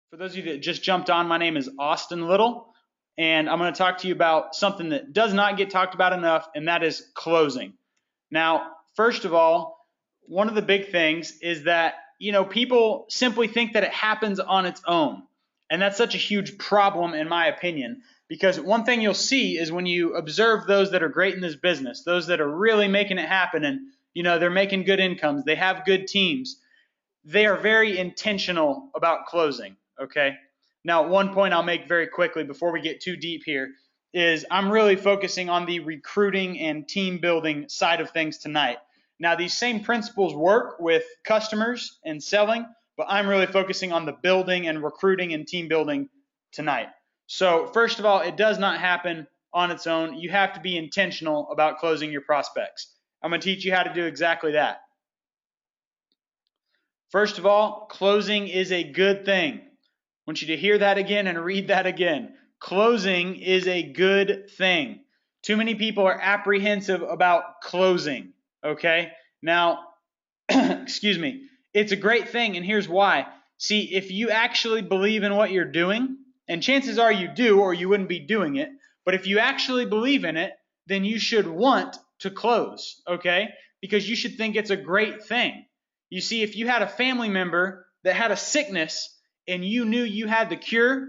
For those of you that just jumped on, my name is Austin Little, and I'm going to talk to you about something that does not get talked about enough, and that is closing. Now, first of all, one of the big things is that, people simply think that it happens on its own. And that's such a huge problem, in my opinion, because one thing you'll see is when you observe those that are great in this business, those that are really making it happen and, they're making good incomes, they have good teams, they are very intentional about closing. Okay. Now, one point I'll make very quickly before we get too deep here is I'm really focusing on the recruiting and team building side of things tonight. Now, these same principles work with customers and selling, but I'm really focusing on the building and recruiting and team building tonight. So first of all, it does not happen on its own. You have to be intentional about closing your prospects. I'm going to teach you how to do exactly that. First of all, closing is a good thing. I want you to hear that again and read that again. Closing is a good thing. Too many people are apprehensive about closing, okay? Now, excuse me, it's a great thing, and here's why. See, if you actually believe in what you're doing, and chances are you do or you wouldn't be doing it, but if you actually believe in it, then you should want to close, okay? Because you should think it's a great thing. You see, if you had a family member that had a sickness and you knew you had the cure,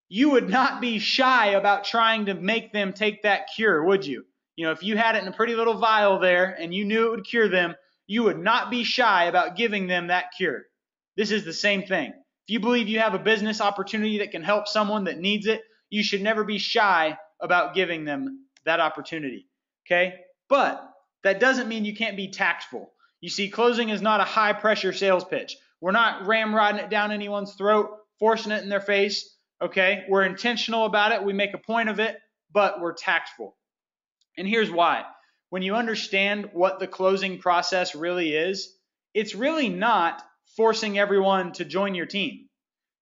you would not be shy about trying to make them take that cure, would you? If you had it in a pretty little vial there and you knew it would cure them, you would not be shy about giving them that cure. This is the same thing. If you believe you have a business opportunity that can help someone that needs it, you should never be shy about giving them that opportunity, okay? But that doesn't mean you can't be tactful. You see, closing is not a high-pressure sales pitch. We're not ramrodding it down anyone's throat, forcing it in their face, okay? We're intentional about it. We make a point of it, but we're tactful. And here's why. When you understand what the closing process really is, it's really not forcing everyone to join your team.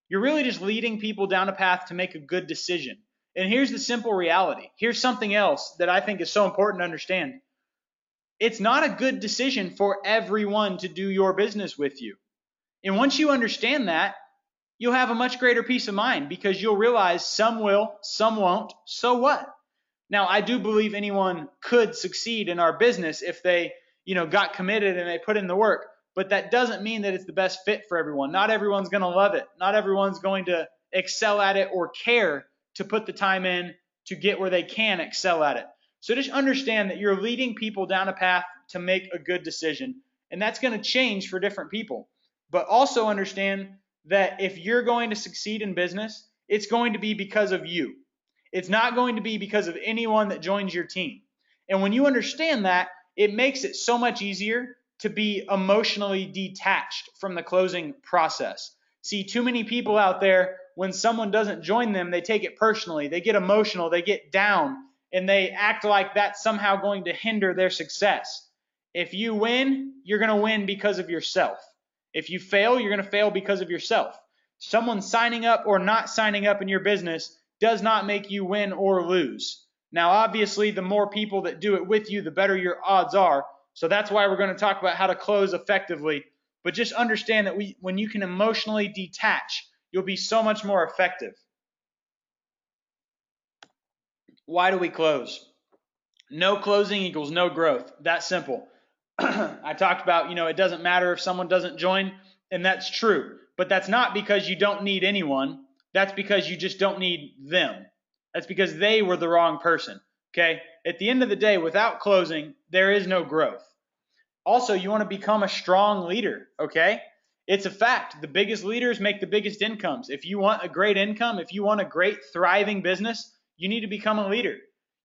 You're really just leading people down a path to make a good decision. And here's the simple reality. Here's something else that I think is so important to understand. It's not a good decision for everyone to do your business with you. And once you understand that, you'll have a much greater peace of mind because you'll realize some will, some won't, so what? Now, I do believe anyone could succeed in our business if they, got committed and they put in the work, but that doesn't mean that it's the best fit for everyone. Not everyone's going to love it. Not everyone's going to excel at it or care to put the time in to get where they can excel at it. So just understand that you're leading people down a path to make a good decision, and that's going to change for different people. But also understand that if you're going to succeed in business, it's going to be because of you. It's not going to be because of anyone that joins your team. And when you understand that, it makes it so much easier to be emotionally detached from the closing process. See, too many people out there, when someone doesn't join them, they take it personally. They get emotional, they get down, and they act like that's somehow going to hinder their success. If you win, you're going to win because of yourself. If you fail, you're going to fail because of yourself. Someone signing up or not signing up in your business does not make you win or lose. Now, obviously, the more people that do it with you, the better your odds are. So that's why we're going to talk about how to close effectively. But just understand that when you can emotionally detach, you'll be so much more effective. Why do we close? No closing equals no growth. That simple. I talked about, it doesn't matter if someone doesn't join, and that's true. But that's not because you don't need anyone. That's because you just don't need them. That's because they were the wrong person, okay? At the end of the day, without closing, there is no growth. Also, you want to become a strong leader, okay? It's a fact. The biggest leaders make the biggest incomes. If you want a great income, if you want a great thriving business, you need to become a leader.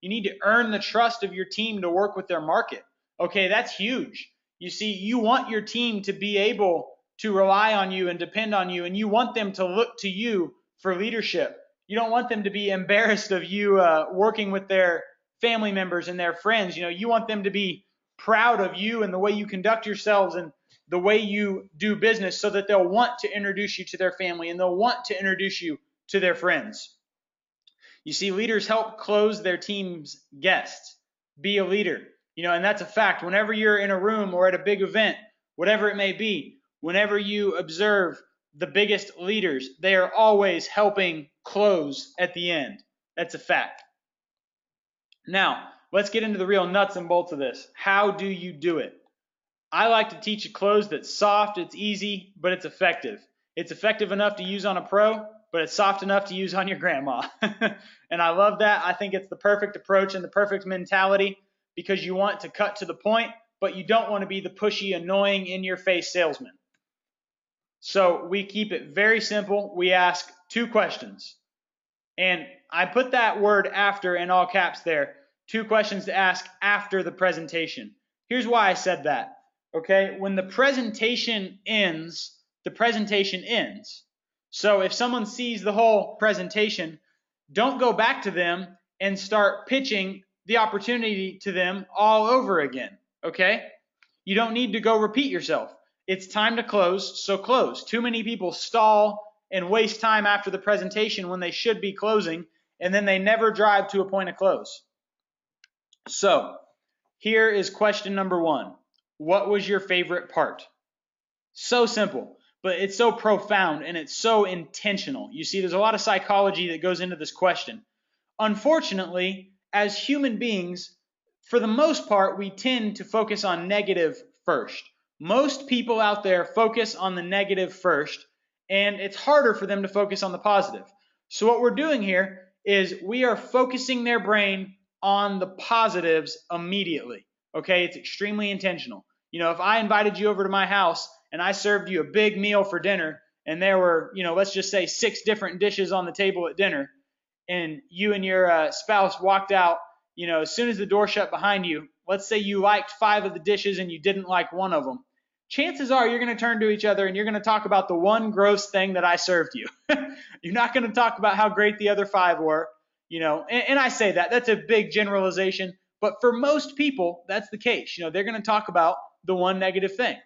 You need to earn the trust of your team to work with their market. Okay, that's huge. You see, you want your team to be able to rely on you and depend on you, and you want them to look to you for leadership. You don't want them to be embarrassed of you working with their family members and their friends. You want them to be proud of you and the way you conduct yourselves and the way you do business so that they'll want to introduce you to their family and they'll want to introduce you to their friends. You see, leaders help close their team's guests. Be a leader. And that's a fact. Whenever you're in a room or at a big event, whatever it may be, whenever you observe the biggest leaders, they are always helping close at the end. That's a fact. Now, let's get into the real nuts and bolts of this. How do you do it? I like to teach a close that's soft, it's easy, but it's effective. It's effective enough to use on a pro, but it's soft enough to use on your grandma. And I love that. I think it's the perfect approach and the perfect mentality because you want to cut to the point, but you don't want to be the pushy, annoying, in-your-face salesman. So we keep it very simple. We ask 2 questions. And I put that word after in all caps there. 2 questions to ask after the presentation. Here's why I said that. Okay, when the presentation ends, the presentation ends. So if someone sees the whole presentation, don't go back to them and start pitching the opportunity to them all over again. Okay? You don't need to go repeat yourself. It's time to close, so close. Too many people stall and waste time after the presentation when they should be closing, and then they never drive to a point of close. So, here is question number 1. What was your favorite part? So simple, but it's so profound and it's so intentional. You see, there's a lot of psychology that goes into this question. Unfortunately, as human beings, for the most part, we tend to focus on negative first. Most people out there focus on the negative first, and it's harder for them to focus on the positive. So what we're doing here is we are focusing their brain on the positives immediately. Okay, it's extremely intentional. You know, if I invited you over to my house and I served you a big meal for dinner and there were, let's just say 6 different dishes on the table at dinner, and you and your spouse walked out, as soon as the door shut behind you, let's say you liked 5 of the dishes and you didn't like one of them. Chances are you're going to turn to each other and you're going to talk about the one gross thing that I served you. You're not going to talk about how great the other 5 were, and I say that's a big generalization, but for most people, that's the case. They're going to talk about the one negative thing.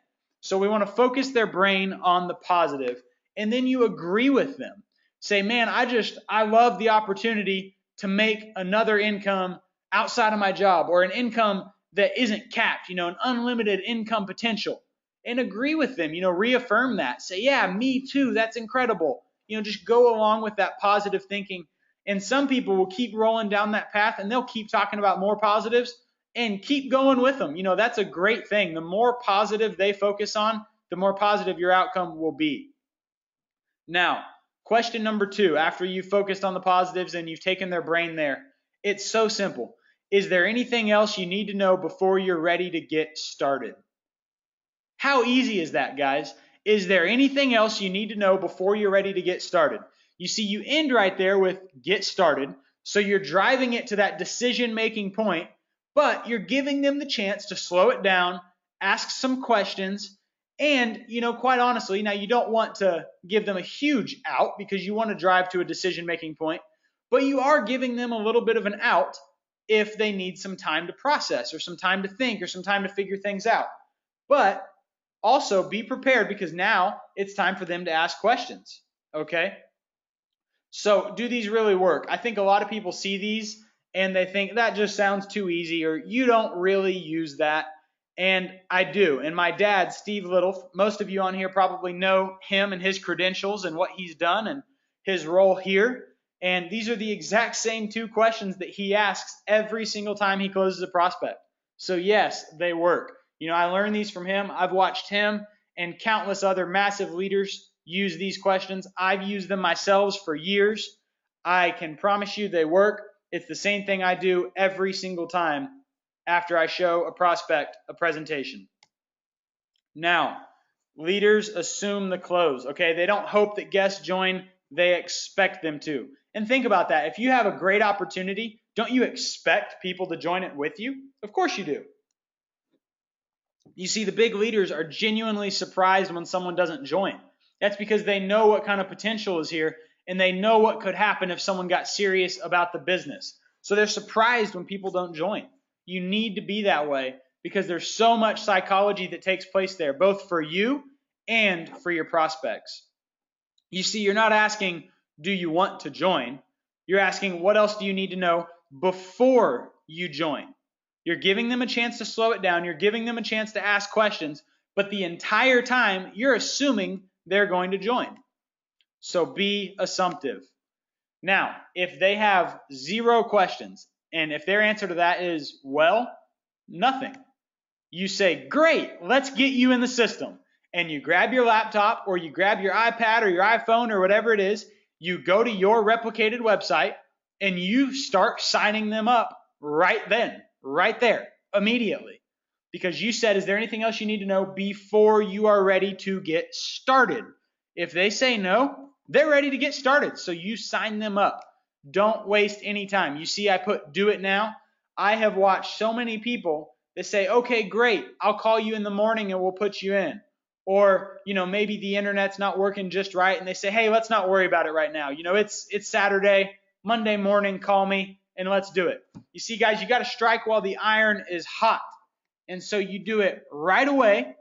So we want to focus their brain on the positive, and then you agree with them. Say, man, I love the opportunity to make another income outside of my job, or an income that isn't capped, an unlimited income potential, and agree with them, reaffirm that. Say, yeah, me too, that's incredible. Just go along with that positive thinking. And some people will keep rolling down that path and they'll keep talking about more positives and keep going with them. That's a great thing. The more positive they focus on, the more positive your outcome will be. Now, question number 2, after you've focused on the positives and you've taken their brain there, it's so simple. Is there anything else you need to know before you're ready to get started? How easy is that, guys? Is there anything else you need to know before you're ready to get started? You see, you end right there with get started. So you're driving it to that decision-making point, but you're giving them the chance to slow it down, ask some questions, and, quite honestly, now you don't want to give them a huge out because you want to drive to a decision-making point, but you are giving them a little bit of an out if they need some time to process or some time to think or some time to figure things out. But also be prepared because now it's time for them to ask questions, okay? So do these really work? I think a lot of people see these and they think that just sounds too easy, or you don't really use that. And I do. And my dad, Steve Little, most of you on here probably know him and his credentials and what he's done and his role here. And these are the exact same 2 questions that he asks every single time he closes a prospect. So yes, they work. I learned these from him. I've watched him and countless other massive leaders use these questions. I've used them myself for years. I can promise you they work. It's the same thing I do every single time after I show a prospect a presentation. Now, leaders assume the close, okay? They don't hope that guests join, they expect them to. And think about that. If you have a great opportunity, don't you expect people to join it with you? Of course you do. You see, the big leaders are genuinely surprised when someone doesn't join. That's because they know what kind of potential is here, and they know what could happen if someone got serious about the business. So they're surprised when people don't join. You need to be that way because there's so much psychology that takes place there, both for you and for your prospects. You see, you're not asking, do you want to join? You're asking, what else do you need to know before you join? You're giving them a chance to slow it down. You're giving them a chance to ask questions. But the entire time, you're assuming they're going to join. So be assumptive. Now, if they have 0 questions, and if their answer to that is, well, nothing, you say, great, let's get you in the system. And you grab your laptop or you grab your iPad or your iPhone or whatever it is, you go to your replicated website and you start signing them up right then, right there, immediately. Because you said, is there anything else you need to know before you are ready to get started? If they say no, they're ready to get started. So you sign them up. Don't waste any time. You see, I put do it now. I have watched so many people that say, okay, great, I'll call you in the morning and we'll put you in. Or, maybe the internet's not working just right and they say, hey, let's not worry about it right now. It's Saturday, Monday morning, call me and let's do it. You see, guys, you got to strike while the iron is hot. And so you do it right away,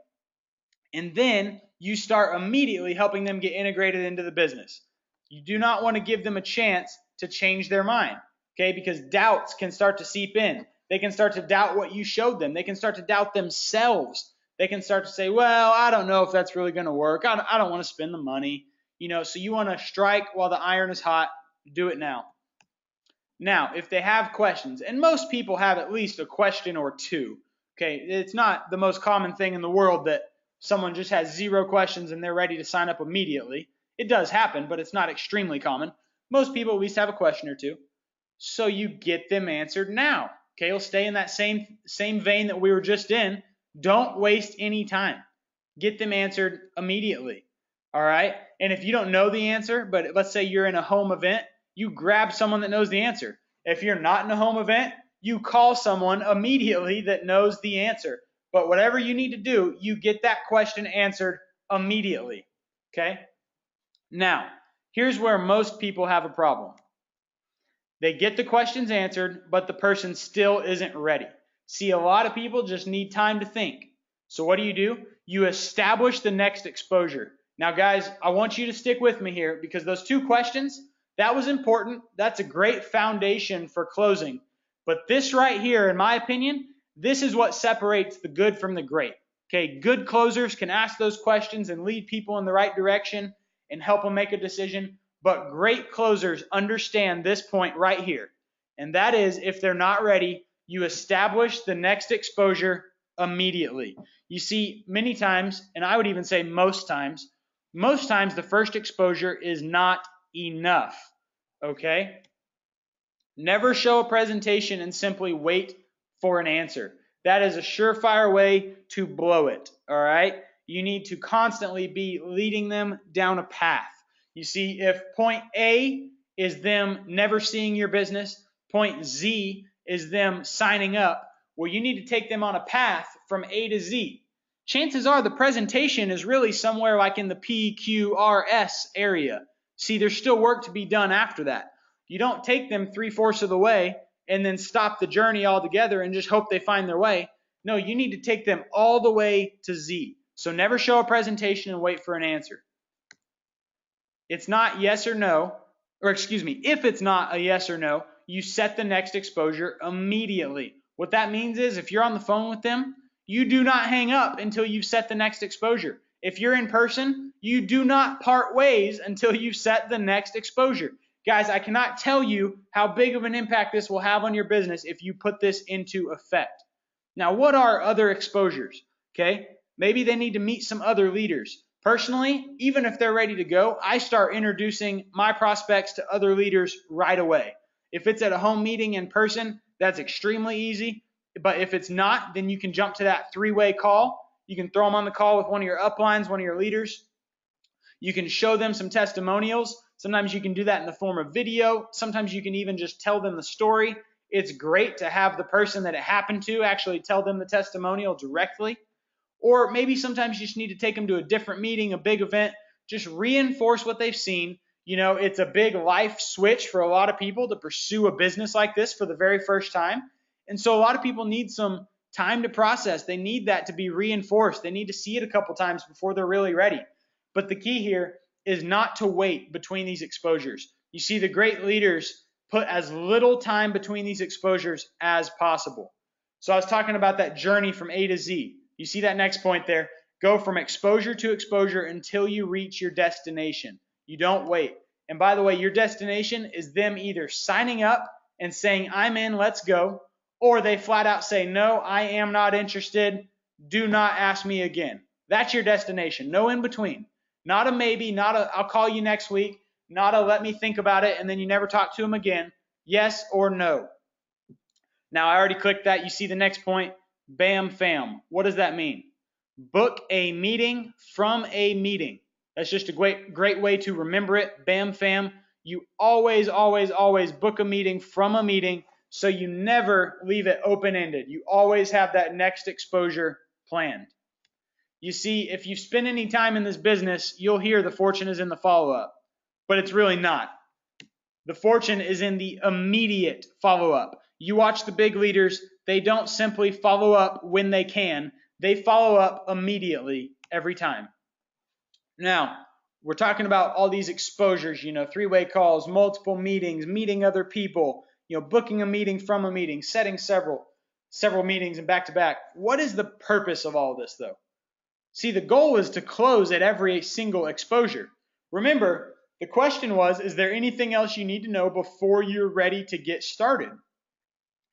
and then you start immediately helping them get integrated into the business. You do not want to give them a chance to change their mind, okay? Because doubts can start to seep in. They can start to doubt what you showed them. They can start to doubt themselves. They can start to say, well, I don't know if that's really going to work. I don't want to spend the money. So you want to strike while the iron is hot. Do it now. Now, if they have questions, and most people have at least a question or 2, okay, it's not the most common thing in the world that someone just has 0 questions and they're ready to sign up immediately. It does happen, but it's not extremely common. Most people at least have a question or 2. So you get them answered now. Okay, we'll stay in that same vein that we were just in. Don't waste any time. Get them answered immediately. All right? And if you don't know the answer, but let's say you're in a home event, you grab someone that knows the answer. If you're not in a home event, you call someone immediately that knows the answer. But whatever you need to do, you get that question answered immediately. Okay? Now, here's where most people have a problem. They get the questions answered, but the person still isn't ready. See, a lot of people just need time to think. So what do? You establish the next exposure. Now, guys, I want you to stick with me here because those 2 questions, that was important. That's a great foundation for closing. But this right here, in my opinion, this is what separates the good from the great. Okay, good closers can ask those questions and lead people in the right direction and help them make a decision. But great closers understand this point right here. And that is, if they're not ready, you establish the next exposure immediately. You see, many times, and I would even say most times the first exposure is not enough. Okay? Never show a presentation and simply wait for an answer. That is a surefire way to blow it. All right? You need to constantly be leading them down a path. You see, if point A is them never seeing your business, point Z is them signing up, well, you need to take them on a path from A to Z. Chances are the presentation is really somewhere like in the PQRS area. See, there's still work to be done after that. You don't take them 3/4 of the way and then stop the journey altogether and just hope they find their way. No, you need to take them all the way to Z. So never show a presentation and wait for an answer. It's not yes or no, or excuse me, if it's not a yes or no, you set the next exposure immediately. What that means is if you're on the phone with them, you do not hang up until you've set the next exposure. If you're in person, you do not part ways until you've set the next exposure. Guys, I cannot tell you how big of an impact this will have on your business if you put this into effect. Now, what are other exposures? Okay, maybe they need to meet some other leaders. Personally, even if they're ready to go, I start introducing my prospects to other leaders right away. If it's at a home meeting in person, that's extremely easy. But if it's not, then you can jump to that 3-way call. You can throw them on the call with one of your uplines, one of your leaders. You can show them some testimonials. Sometimes you can do that in the form of video. Sometimes you can even just tell them the story. It's great to have the person that it happened to actually tell them the testimonial directly. Or maybe sometimes you just need to take them to a different meeting, a big event, just reinforce what they've seen. It's a big life switch for a lot of people to pursue a business like this for the very first time. And so a lot of people need some time to process. They need that to be reinforced. They need to see it a couple times before they're really ready. But the key here is not to wait between these exposures. You see, the great leaders put as little time between these exposures as possible. So I was talking about that journey from A to Z. You see that next point there? Go from exposure to exposure until you reach your destination. You don't wait. And by the way, your destination is them either signing up and saying, I'm in, let's go, or they flat out say, no, I am not interested. Do not ask me again. That's your destination. No in between. Not a maybe, not a I'll call you next week, not a let me think about it, and then you never talk to them again. Yes or no. Now, I already clicked that. You see the next point. Bam, fam. What does that mean? Book a meeting from a meeting. That's just a great way to remember it. Bam, fam. You always, always, always book a meeting from a meeting, so you never leave it open-ended. You always have that next exposure planned. You see, if you spend any time in this business, you'll hear the fortune is in the follow-up, but it's really not. The fortune is in the immediate follow-up. You watch the big leaders, they don't simply follow up when they can. They follow up immediately every time. Now, we're talking about all these exposures, three-way calls, multiple meetings, meeting other people, booking a meeting from a meeting, setting several meetings and back-to-back. What is the purpose of all this, though? See, the goal is to close at every single exposure. Remember, the question was, is there anything else you need to know before you're ready to get started?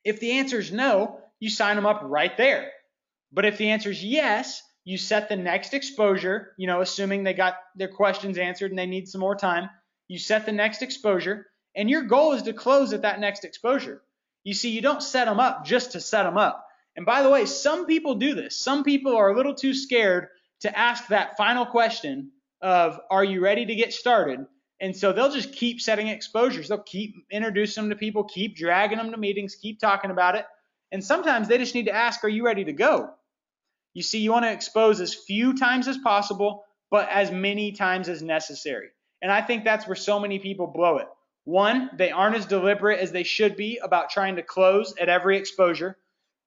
If the answer is no, you sign them up right there. But if the answer is yes, you set the next exposure, assuming they got their questions answered and they need some more time. You set the next exposure, and your goal is to close at that next exposure. You see, you don't set them up just to set them up. And by the way, some people do this. Some people are a little too scared to ask that final question of, are you ready to get started? And so they'll just keep setting exposures. They'll keep introducing them to people, keep dragging them to meetings, keep talking about it. And sometimes they just need to ask, are you ready to go? You see, you want to expose as few times as possible, but as many times as necessary. And I think that's where so many people blow it. One, they aren't as deliberate as they should be about trying to close at every exposure.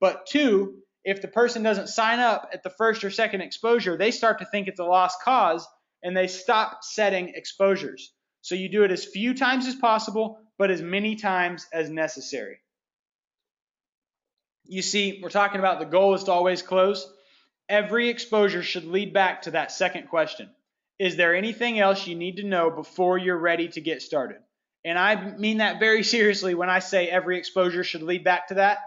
But two, if the person doesn't sign up at the first or second exposure, they start to think it's a lost cause and they stop setting exposures. So you do it as few times as possible, but as many times as necessary. You see, we're talking about the goal is to always close. Every exposure should lead back to that second question. Is there anything else you need to know before you're ready to get started? And I mean that very seriously when I say every exposure should lead back to that.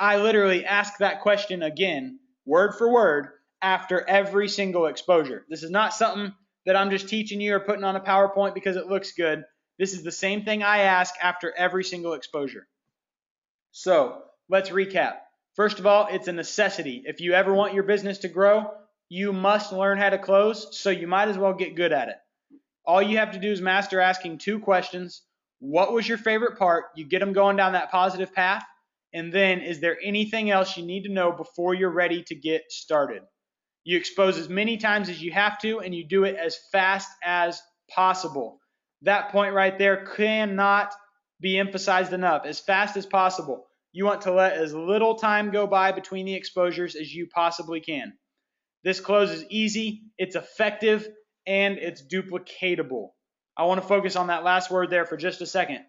I literally ask that question again, word for word, after every single exposure. This is not something that I'm just teaching you or putting on a PowerPoint because it looks good. This is the same thing I ask after every single exposure. So let's recap. First of all, it's a necessity. If you ever want your business to grow, you must learn how to close, so you might as well get good at it. All you have to do is master asking two questions. What was your favorite part? You get them going down that positive path. And then, is there anything else you need to know before you're ready to get started? You expose as many times as you have to, and you do it as fast as possible. That point right there cannot be emphasized enough. As fast as possible. You want to let as little time go by between the exposures as you possibly can. This close is easy, it's effective, and it's duplicatable. I want to focus on that last word there for just a second.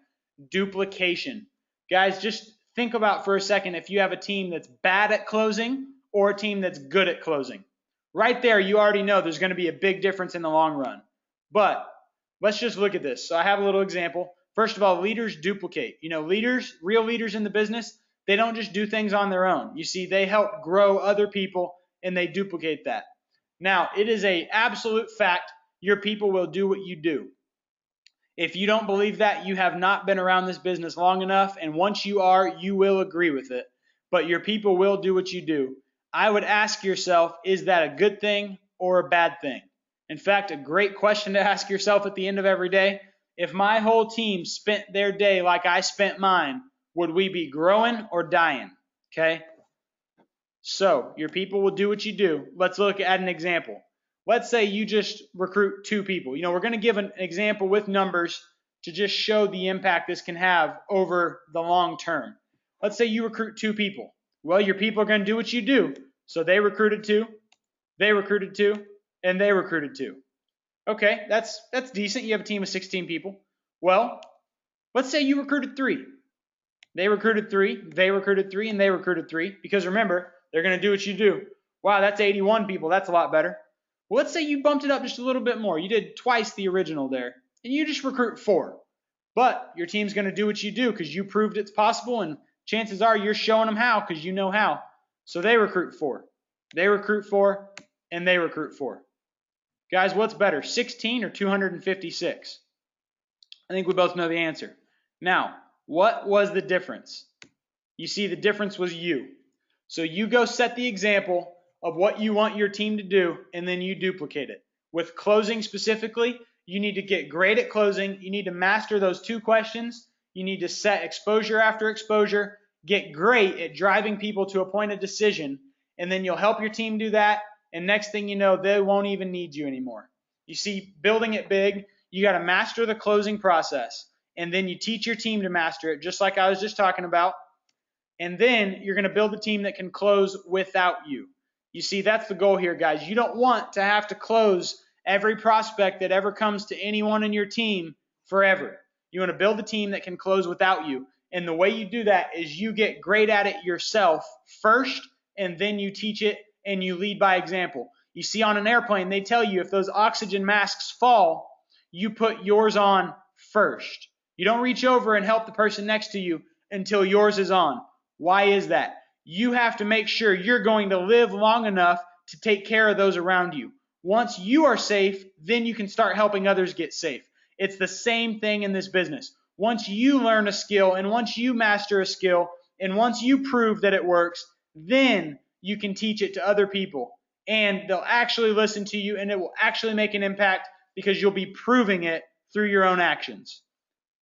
Duplication. Guys, just think about for a second if you have a team that's bad at closing or a team that's good at closing. Right there, you already know there's going to be a big difference in the long run. But let's just look at this. So I have a little example. First of all, leaders duplicate. Leaders, real leaders in the business, they don't just do things on their own. You see, they help grow other people and they duplicate that. Now, it is an absolute fact your people will do what you do. If you don't believe that, you have not been around this business long enough, and once you are, you will agree with it. But your people will do what you do. I would ask yourself, is that a good thing or a bad thing? In fact, a great question to ask yourself at the end of every day, if my whole team spent their day like I spent mine, would we be growing or dying? Okay? So, your people will do what you do. Let's look at an example. Let's say you just recruit 2 people. We're going to give an example with numbers to just show the impact this can have over the long term. Let's say you recruit 2 people. Well, your people are going to do what you do. So they recruited 2, they recruited 2, and they recruited 2. Okay, that's decent. You have a team of 16 people. Well, let's say you recruited 3. They recruited 3, they recruited 3, and they recruited 3. Because remember, they're going to do what you do. Wow, that's 81 people. That's a lot better. Well, let's say you bumped it up just a little bit more. You did twice the original there, and you just recruit 4. But your team's going to do what you do because you proved it's possible, and chances are you're showing them how because you know how. So they recruit 4. They recruit 4, and they recruit 4. Guys, what's better, 16 or 256? I think we both know the answer. Now, what was the difference? You see, the difference was you. So you go set the example of what you want your team to do, and then you duplicate it. With closing specifically, you need to get great at closing. You need to master those 2 questions. You need to set exposure after exposure, get great at driving people to a point of decision, and then you'll help your team do that, and next thing you know, they won't even need you anymore. You see, building it big, you got to master the closing process, and then you teach your team to master it, just like I was just talking about. And then you're going to build a team that can close without you. You see, that's the goal here, guys. You don't want to have to close every prospect that ever comes to anyone in your team forever. You want to build a team that can close without you. And the way you do that is you get great at it yourself first, and then you teach it and you lead by example. You see, on an airplane, they tell you if those oxygen masks fall, you put yours on first. You don't reach over and help the person next to you until yours is on. Why is that? You have to make sure you're going to live long enough to take care of those around you. Once you are safe, then you can start helping others get safe. It's the same thing in this business. Once you learn a skill and once you master a skill and once you prove that it works, then you can teach it to other people and they'll actually listen to you and it will actually make an impact because you'll be proving it through your own actions.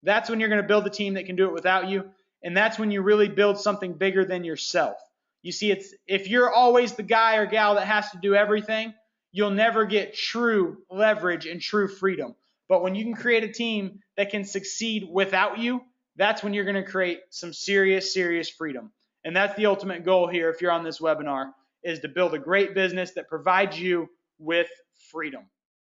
That's when you're going to build a team that can do it without you. And that's when you really build something bigger than yourself. You see, if you're always the guy or gal that has to do everything, you'll never get true leverage and true freedom. But when you can create a team that can succeed without you, that's when you're going to create some serious, serious freedom. And that's the ultimate goal here if you're on this webinar, is to build a great business that provides you with freedom.